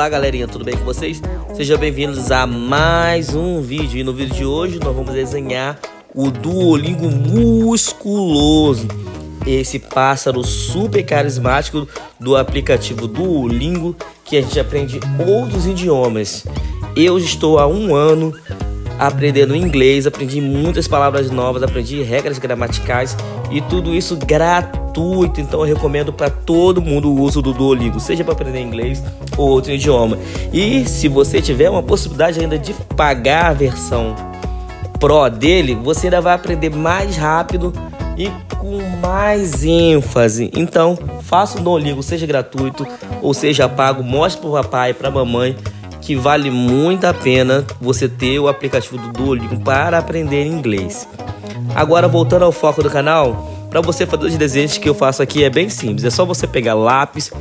Olá galerinha, tudo bem com vocês? Sejam bem-vindos a mais um vídeo. E no vídeo de hoje nós vamos desenhar o Duolingo musculoso, esse pássaro super carismático do aplicativo Duolingo, que a gente aprende outros idiomas. Eu estou há um ano aprendendo inglês, aprendi muitas palavras novas, aprendi regras gramaticais e tudo isso gratuito. Então eu recomendo para todo mundo o uso do Duolingo, seja para aprender inglês ou outro idioma. E se você tiver uma possibilidade ainda de pagar a versão Pro dele, você ainda vai aprender mais rápido e com mais ênfase. Então faça o Duolingo, seja gratuito ou seja pago, mostre para o papai e para a mamãe que vale muito a pena você ter o aplicativo do Duolingo para aprender inglês. Agora, voltando ao foco do canal, para você fazer os desenhos que eu faço aqui é bem simples. É só você pegar lápis,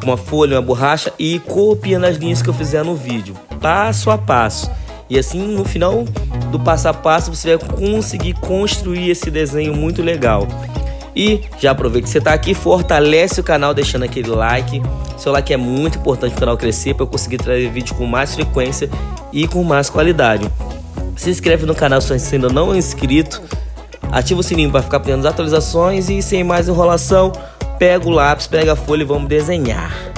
uma folha, uma borracha e ir copiando as linhas que eu fizer no vídeo, passo a passo. E assim, no final do passo a passo, você vai conseguir construir esse desenho muito legal. E já aproveita que você está aqui, fortalece o canal deixando aquele like. Seu like é muito importante para o canal crescer, para eu conseguir trazer vídeo com mais frequência e com mais qualidade. Se inscreve no canal se você ainda não é inscrito. Ativa o sininho para ficar aprendendo as atualizações. E sem mais enrolação, pega o lápis, pega a folha e vamos desenhar.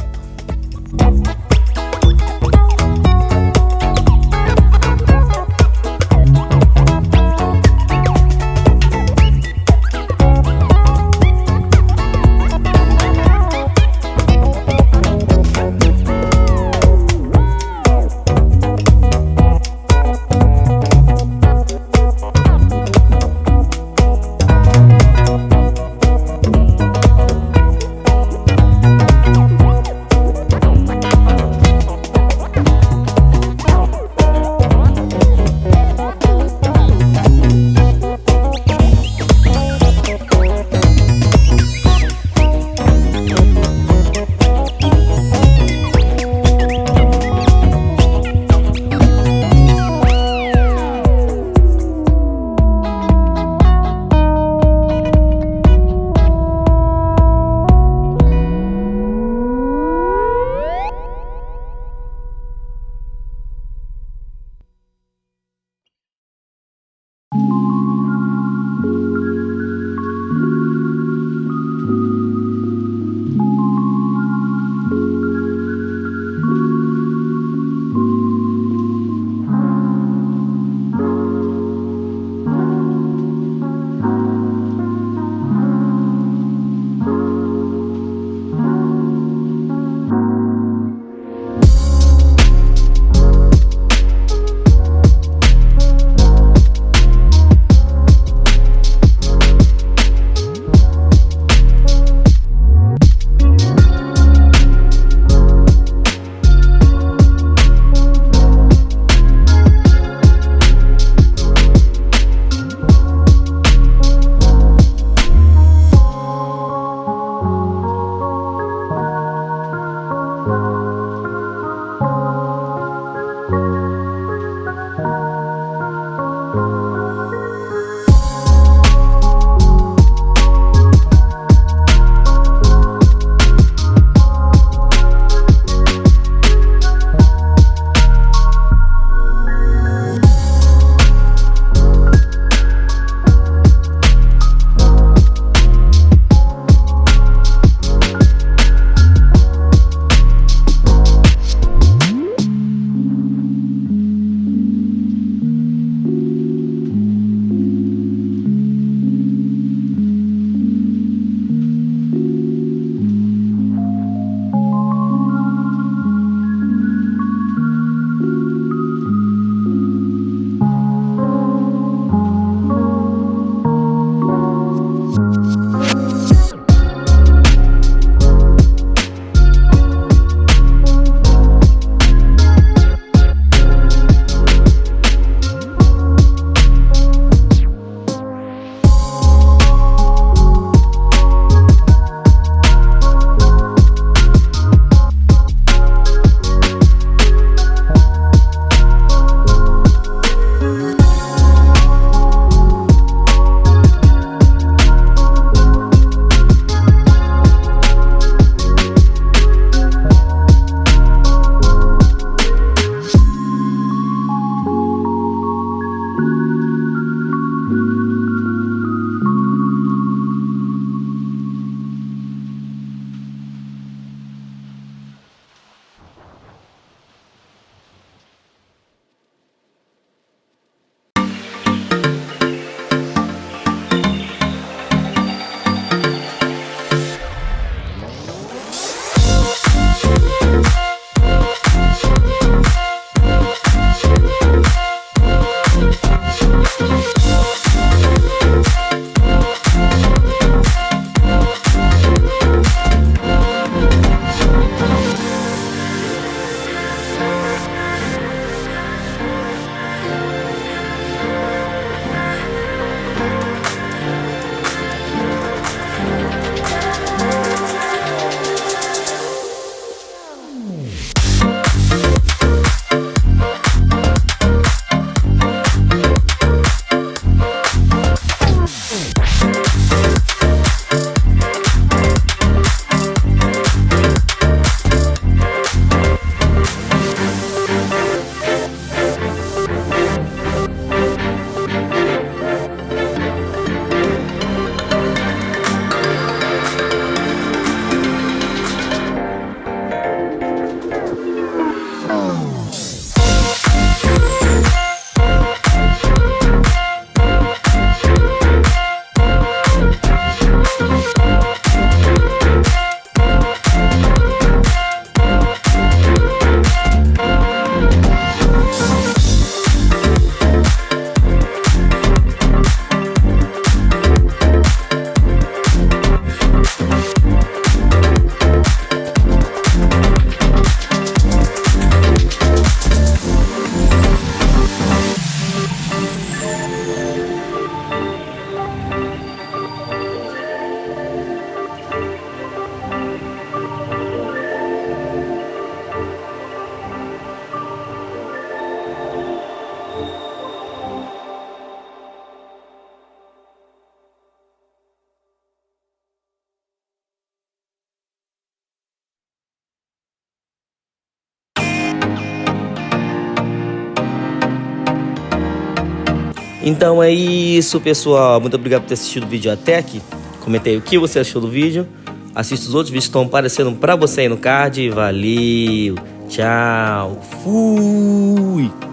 Então é isso, pessoal. Muito obrigado por ter assistido o vídeo até aqui. Comente aí o que você achou do vídeo. Assista os outros vídeos que estão aparecendo pra você aí no card. Valeu, tchau, fui!